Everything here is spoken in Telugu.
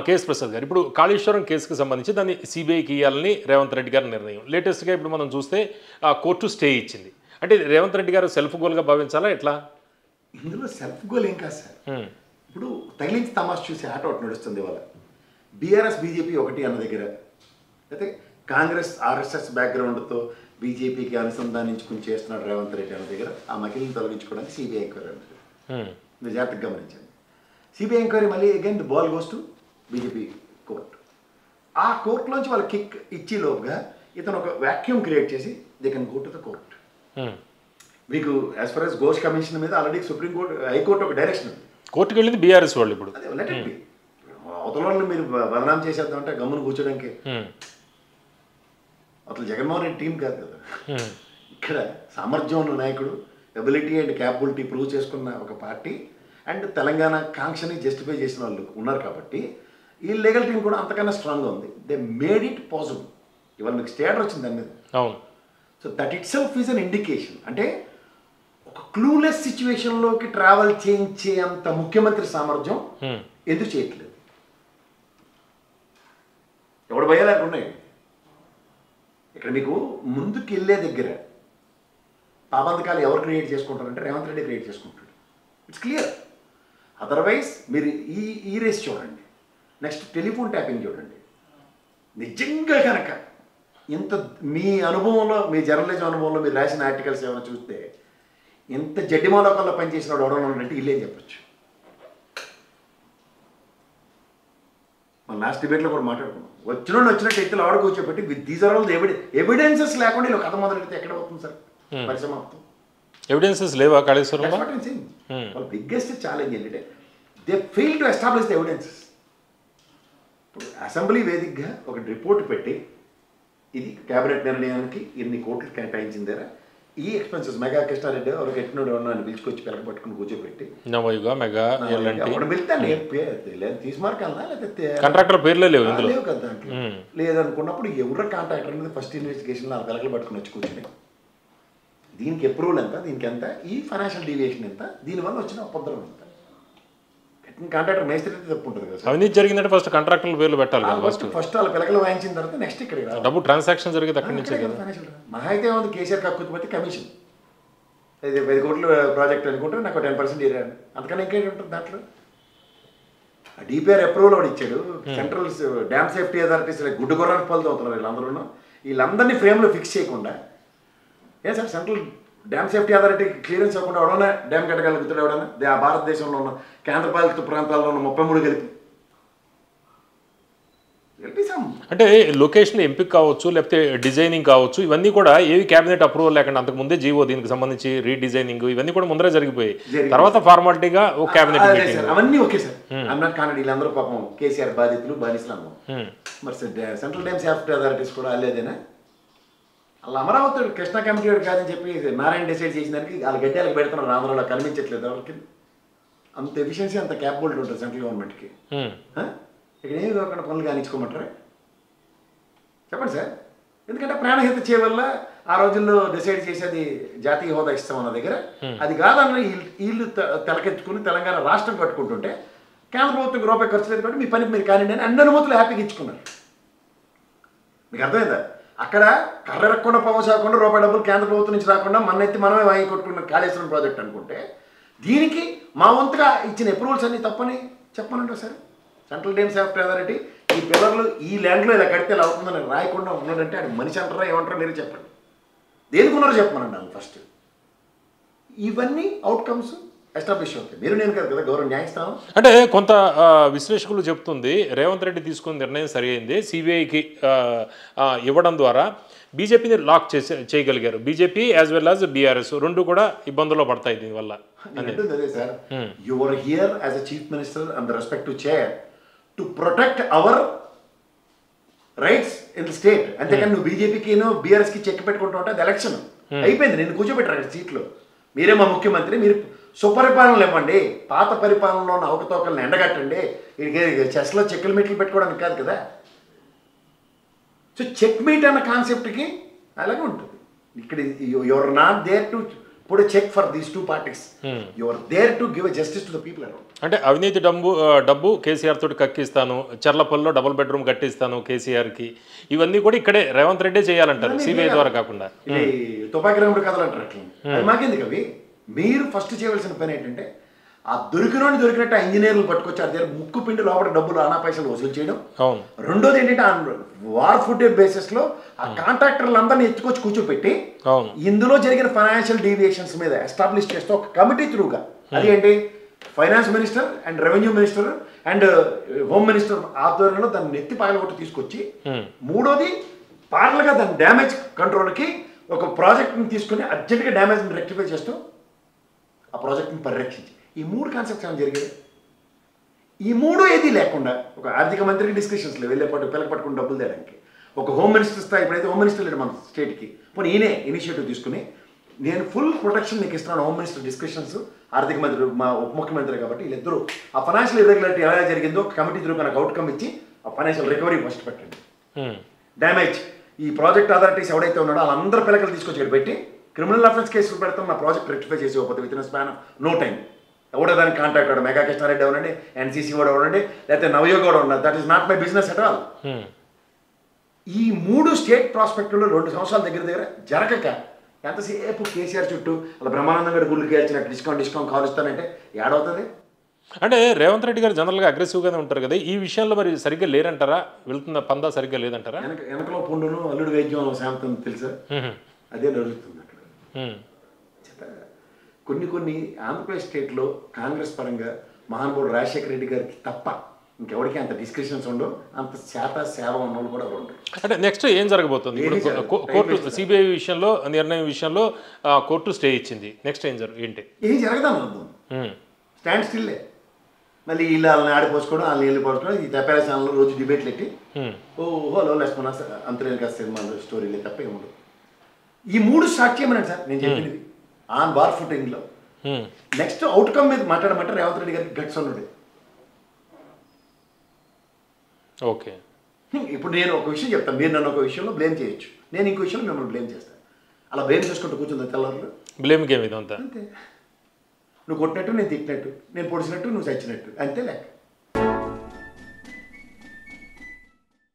కేఎస్ ప్రసాద్ గారు, ఇప్పుడు కాళేశ్వరం కేసుకు సంబంధించి దాన్ని సిబిఐకి ఇవ్వాలని రేవంత్ రెడ్డి గారి నిర్ణయం. లేటెస్ట్గా ఇప్పుడు మనం చూస్తే ఆ కోర్టు స్టే ఇచ్చింది. అంటే రేవంత్ రెడ్డి గారు సెల్ఫ్ గోల్గా భావించాలా ఎట్లా? ఇందులో సెల్ఫ్ గోల్ ఏం కాదు సార్. ఇప్పుడు తగిలించి తమాషా చూసి ఆట ఒకటి నడుస్తుంది ఇవాళ. బీఆర్ఎస్ బీజేపీ ఒకటి అన్న దగ్గర, అయితే కాంగ్రెస్ ఆర్ఎస్ఎస్ బ్యాక్గ్రౌండ్తో బీజేపీకి అనుసంధానించుకుని చేస్తున్నాడు రేవంత్ రెడ్డి అన్న దగ్గర ఆ మకిలిని తొలగించుకోవడానికి సిబిఐ ఎంక్వైరీ ఉంటుంది. మీరు జాగ్రత్తగా గమనించండి. సిబిఐ ఎంక్వైరీ మళ్ళీ again the ball goes to BJP court. ఆ కోర్టులోంచి వాళ్ళు కిక్ ఇచ్చి లోపుగా ఇతను ఒక వ్యాక్యూమ్ క్రియేట్ చేసి they can go to the court. మీకు as far as Ghosh commission మీద ఆల్రెడీ సుప్రీంకోర్టు హైకోర్టు ఒక డైరెక్షన్ ఉంది. కోర్టుకు వెళ్ళింది బీఆర్ఎస్ వాళ్ళు. ఇప్పుడు అదే లెట్ ఇట్ బి. అవతల మీరు బదనాం చేసేద్దామంటే గమ్మును కూర్చోడానికి అసలు జగన్మోహన్ రెడ్డి టీం కాదు కదా. ఇక్కడ సామర్థ్యం ఉన్న నాయకుడు, ఎబిలిటీ అండ్ క్యాపబిలిటీ ప్రూవ్ చేసుకున్న ఒక పార్టీ అండ్ తెలంగాణ కాంక్షని జస్టిఫై చేసిన వాళ్ళు ఉన్నారు కాబట్టి ఈ లీగల్ టీం కూడా అంతకన్నా స్ట్రాంగ్గా ఉంది. They made it possible. ఇవాళ మీకు స్టేటర్ వచ్చింది దాని మీద. అవును. So that it self is an indication. అంటే ఒక క్లూలెస్ సిచ్యువేషన్లోకి ట్రావెల్ చేయించే అంత ముఖ్యమంత్రి సామర్థ్యం ఎందుకు చేయట్లేదు? ఎవడు భయాలు ఉన్నాయి ఇక్కడ. మీకు ముందుకు వెళ్ళే దగ్గర పాబంధకాలు ఎవరు క్రియేట్ చేసుకుంటారంటే రేవంత్ రెడ్డి క్రియేట్ చేసుకుంటాడు. It's clear. అదర్వైజ్ మీరు ఈ రేస్ చూడండి, నెక్స్ట్ టెలిఫోన్ ట్యాపింగ్ చూడండి. నిజంగా కనుక ఇంత మీ అనుభవంలో, మీ జర్నలిజం అనుభవంలో మీరు రాసిన ఆర్టికల్స్ ఏమైనా చూస్తే ఇంత జడ్డిమాలోకంలో పనిచేసిన వాడు ఎవడన్నా ఉన్నట్టు ఇల్లేం చెప్పచ్చు. మన లాస్ట్ డిబేట్లో కూడా మాట్లాడుకున్నాం. వచ్చినట్టు ఎత్తులు ఆడ కూర్చోబెట్టి with these are all evidences లేకుండా ఇలా కథ మొదలెడితే ఎక్కడ అవుతుంది సార్ పరిసమాప్తం? ఎవిడెన్సెస్ లేవా కాళేశ్వరంలో? వాళ్ళ బిగ్గెస్ట్ ఛాలెంజ్ ఏంటంటే they fail to establish the evidences. ఇప్పుడు అసెంబ్లీ వేదికగా ఒక రిపోర్ట్ పెట్టి ఇది క్యాబినెట్ నిర్ణయానికి ఇన్ని కోట్లు కేటాయించిందేరా, ఈ ఎక్స్పెన్సెస్ మెగా కృష్ణారెడ్డి ఎవరికి ఎట్టినోడు అని పిలుచుకొచ్చి పిలక పట్టుకుని కూర్చోబెట్టి తీసుమార్కాలనా లేకపోతే కాంట్రాక్టర్ పేర్లే లేవు కదా దాంట్లో. లేదనుకున్నప్పుడు ఎవరు కాంట్రాక్టర్ అనేది ఫస్ట్ ఇన్వెస్టిగేషన్లో ఆ పిలకలు పట్టుకుని వచ్చి కూర్చుని దీనికి అప్రూవల్ ఎంత, దీనికి ఎంత, ఈ ఫైనాన్షియల్ డీవియేషన్ ఎంత, దీనివల్ల వచ్చిన ఉపద్రవం ఎంత. కాంట్రాక్టర్ మేస్త్రి తప్పు ఉంటుంది కదా. అవినీతి జరిగిందంటే ఫస్ట్ కాంట్రాక్టర్ల పేర్లు పెట్టాలి. ఫస్ట్ వాళ్ళ పిలకలు వాయించిన తర్వాత నెక్స్ట్ ఇక్కడ డబ్బు ట్రాన్సాక్షన్ జరిగేది అక్కడి నుంచే కదా. మహా అయితే ఉంది కేసీఆర్ కక్కుతుపతి కమిషన్ 10 కోట్ల ప్రాజెక్ట్ అనుకుంటే నాకు 10% ఇరాను, అంతకన్నా ఇంకేంటి ఉంటుంది దాంట్లో. డిపిఆర్ అప్రూవల్ కూడా ఇచ్చాడు. సెంట్రల్ డ్యామ్ సేఫ్టీ అథారిటీస్ గుడ్డు గుర్రానికి పలుతూ అవుతున్నారు వీళ్ళందరూ. వీళ్ళందరినీ ఫ్రేమ్లో ఫిక్స్ చేయకుండా ఏ sir central dam safety authority clearance ఇవ్వకుండా ఎవడన్నా డ్యామ్ కట్టగలుగుతాడు ఎవడన్నా? భారతదేశంలో ఉన్న కేంద్రపాలిత ప్రాంతాల్లో ఉన్న 33 కలిపి అంటే లొకేషన్ ఎంపిక కావచ్చు, లేకపోతే డిజైనింగ్ కావచ్చు, ఇవన్నీ కూడా ఏవి క్యాబినెట్ అప్రూవల్ లేకుండా అంతకుముందే జీవో దీనికి సంబంధించి రీడిజైనింగ్ ఇవన్నీ కూడా ముందరే జరిగిపోయాయి. తర్వాత ఫార్మాలిటీగా ఓ క్యాబినెట్ అవన్నీ ఓకే సార్. అన్నట్టు కానీ వీళ్ళందరూ పాపం కేసీఆర్ బాధితులు బానిసలు అన్నాం. మరి సెంట్రల్ డ్యామ్ సేఫ్టీ అథారిటీస్ కూడా అల్లేదేనా? అలా అమరావతి కృష్ణా కమిటీ కాదని చెప్పి నారాయణ డిసైడ్ చేసిన దానికి వాళ్ళ గడ్డలకు పెడుతున్నారు. ఆంధ్రలో కనిపించట్లేదు ఎవరికి. అంత ఎఫిషియన్సీ అంత క్యాపబిలిటీ ఉంటుంది సెంట్రల్ గవర్నమెంట్కి. ఇక్కడ ఏమి కాకుండా పనులు కానిచ్చుకోమంటారా చెప్పండి సార్? ఎందుకంటే ప్రాణహిత చేయవల్ల ఆ రోజుల్లో డిసైడ్ చేసేది జాతీయ హోదా ఇస్తామన్న దగ్గర అది కాదన్న వీళ్ళు తెలకెత్తుకుని తెలంగాణ రాష్ట్రం కట్టుకుంటుంటే కేంద్ర ప్రభుత్వం రూపాయి ఖర్చు లేదు కాబట్టి మీ పని మీరు కానివ్వండి అని అన్ని అనుమతులు హ్యాపీగా ఇచ్చుకున్నారు. మీకు అర్థమైందా? అక్కడ కర్రెరకుండా పోవసాకుండా రూపాయి డబ్బులు కేంద్ర ప్రభుత్వం నుంచి రాకుండా మనెత్తి మనమే వాయి కొట్టుకున్న కాళేశ్వరం ప్రాజెక్ట్ అనుకుంటే దీనికి మా వంతుగా ఇచ్చిన అప్రూవల్స్ అన్నీ తప్పని చెప్పనండి sir. Central dam safety authority ఈ పిల్లర్లు ఈ ల్యాండ్లో ఇలా కడితే ఇలా అవుతుందని రాయకుండా ఉన్నాడంటే అది మనిషి అంటారా ఏమంటారా మీరే చెప్పండి. దేనికి ఉన్నారో చెప్పమనండి వాళ్ళు ఫస్ట్. ఇవన్నీ అవుట్కమ్స్ ఎస్టాబ్లిష్ అవుతాయి. మీరు నేను కాదు కదా గౌరవ న్యాయస్థానం. అంటే కొంత విశ్లేషకులు చెప్తుంది రేవంత్ రెడ్డి తీసుకున్న నిర్ణయం సరైంది. సిబిఐకి ఇవ్వడం ద్వారా బీజేపీని లాక్ చేయగలిగారు. BJP as well as BRS రెండు కూడా ఇబ్బందుల్లో పడతాయి దీనివల్ల. అదే sir, you are here as a chief minister and the respective chair to protect our rights in the state. అంతేకాని నువ్వు బీజేపీకి బీఆర్ఎస్కి చెక్ పెట్టుకుంటూ ఉంటే అది ఎలక్షన్ అయిపోయింది. నేను కూర్చోబెట్టారు సీట్లో. మీరే మా ముఖ్యమంత్రి, మీరు సుపరిపాలనలు ఇవ్వండి, పాత పరిపాలనలో ఉన్న అవకతవకలను ఎండగట్టండి. ఇది చెస్లో చెక్కులు మీట్లు పెట్టుకోవడానికి కాదు కదా. సో చెక్ మీట్ అన్న కాన్సెప్ట్కి అలాగే ఉంటుంది. ఇక్కడ your not there to put a check for these two parties. You are there to give a justice to the people around. అంటే అవినీతి డబ్బు కేసీఆర్ తోటి కక్కిస్తాను, చర్లపల్లిలో డబుల్ బెడ్రూమ్ కట్టిస్తాను కేసీఆర్కి, ఇవన్నీ కూడా ఇక్కడే రేవంత్ రెడ్డి చేయాలంటారు సిబిఐ ద్వారా కాకుండా. ఇది తుపాకీ రంగుడు కథలు అంటారు అట్లా. అది మాకెందుకు అవి? మీరు ఫస్ట్ చేయవలసిన పని ఏంటంటే ఆ దొరికినట్టు ఆ ఇంజనీర్లు పట్టుకొచ్చి ఆ దగ్గర ముక్కు పిండి లోపల డబ్బులు ఆనా పైసలు వసూలు చేయడం. రెండోది ఏంటంటే ఆ వార్ ఫుడ్ బేసిస్ లో ఆ కాంట్రాక్టర్లందరినీ ఎత్తుకొచ్చి కూర్చోపెట్టి ఇందులో జరిగిన ఫైనాన్షియల్ డీవియేషన్స్ మీద ఎస్టాబ్లిష్ చేస్తూ ఒక కమిటీ త్రూగా, అది ఏంటి finance minister and revenue minister and home minister ఆధ్వర్యంలో దాన్ని ఎత్తి పాయలగొట్టి తీసుకొచ్చి, మూడోది పార్లగా దాని డ్యామేజ్ కంట్రోల్కి ఒక ప్రాజెక్ట్ని తీసుకుని అర్జెంట్గా డ్యామేజ్ని రెక్టిఫై చేస్తూ ఆ ప్రాజెక్ట్ని పరిరక్షించి, ఈ 3 కాన్సెప్ట్స్ ఏమైనా జరిగాయి? ఈ 3 ఏది లేకుండా ఒక ఆర్థిక మంత్రికి డిస్కషన్స్లో వెళ్ళేపాటు పిల్లలు పట్టుకుని డబ్బులు తేడానికి, ఒక హోమ్ మినిస్టర్ స్థాయి, ఇప్పుడైతే హోమ్ మినిస్టర్ లేడు మన స్టేట్కి, పోనీ ఈయనే ఇనిషియేటివ్ తీసుకుని నేను ఫుల్ ప్రొటెక్షన్ నీకు ఇస్తున్నాను హోమ్ మినిస్టర్ డిస్కషన్స్, ఆర్థిక మంత్రి మా ఉప ముఖ్యమంత్రి కాబట్టి వీళ్ళిద్దరూ ఆ ఫైనాన్షియల్ ఇర్రెగ్యులారిటీ ఎలా జరిగిందో కమిటీ త్రూ నాకు అవుట్కమ్ ఇచ్చి ఆ ఫైనాన్షియల్ రికవరీ ఫస్ట్ పెట్టండి. డ్యామేజ్ ఈ ప్రాజెక్ట్ అథారిటీస్ ఎవడైతే ఉన్నాడో వాళ్ళందరూ పిల్లకలు తీసుకొచ్చి ఇక్కడ పెట్టి క్రిమినల్ అఫెన్స్ కేసులు పెడతాం, నా ప్రాజెక్ట్ రెక్టిఫై చేసి ఇవ్వకపోతే within span of no time. ఎవడో దానికి కాంటాక్ట్ అవ్వడం, మెగా కృష్ణారెడ్డి అవ్వండి, ఎన్సీసీ కూడా అవ్వండి, లేకపోతే నవయోగ కూడా ఉండదు, that is not my business at all. ఈ 3 స్టేట్ ప్రాస్పెక్టులు 2 సంవత్సరాల దగ్గర జరగక ఎంతసేపు కేసీఆర్ చుట్టూ అలా బ్రహ్మానందం గడి గుళ్ళు గెలిచినట్టు డిస్కౌంట్ కాల్ ఇస్తానంటే ఏడవుతుంది. అంటే రేవంత్ రెడ్డి గారు జనరల్గా అగ్రెసివ్గానే ఉంటారు కదా, ఈ విషయంలో మరి సరిగ్గా లేరంటారా? వెళ్తున్న పందా సరిగ్గా లేదంటారా? వెనకలో పుండును అల్లుడు వైద్యం శాంతం తెలుసా, అదే నడుస్తుంది అక్కడ. కొన్ని ఆంధ్రప్రదేశ్ స్టేట్లో కాంగ్రెస్ పరంగా మహానుభావుడు రాజశేఖర రెడ్డి గారికి తప్ప ఇంకెవరికి అంత డిస్కషన్స్ ఉండవు, అంత సేవ ఉన్న వాళ్ళు కూడా ఉండరు. అంటే నెక్స్ట్ ఏం జరగబోతుంది? కోర్టు సిబిఐ విషయంలో నిర్ణయం విషయంలో కోర్టు స్టే ఇచ్చింది, నెక్స్ట్ ఏం ఏం జరగదాం అర్థం, స్టాండ్ స్టిల్లే. మళ్ళీ వీళ్ళు వాళ్ళని ఆడిపోసుకోవడం, వాళ్ళని వెళ్ళి పోసుకోవడం, ఈ తెప్పాల ఛానల్లో రోజు డిబేట్లు ఎట్టి ఓహో లక్ష్మణ అంతరేక సినిమాలు స్టోరీలే తప్ప ఏముండదు. ఈ 3 స్టార్ట్ చేయమన్నాడు సార్ నేను చెప్పింది ఆన్ వార్ ఫుటింగ్లో. నెక్స్ట్ అవుట్కమ్ మీద మాట్లాడమంటే రేవంత్ రెడ్డి గారికి గట్స్ ఉన్నాడు. ఓకే, ఇప్పుడు నేను ఒక విషయం చెప్తాను, మీరు నన్ను ఒక విషయంలో బ్లేమ్ చేయొచ్చు, నేను ఇంకో విషయంలో మిమ్మల్ని బ్లేమ్ చేస్తాను. అలా బ్లేమ్ చేసుకుంటూ కూర్చుంది తెల్లవారులు. బ్లేమ్ గేమ్ ఇదంతా అంతే, నువ్వు కొట్టినట్టు నేను తిట్టినట్టు, నేను పొడిచినట్టు నువ్వు చచ్చినట్టు, అంతే లెక్క.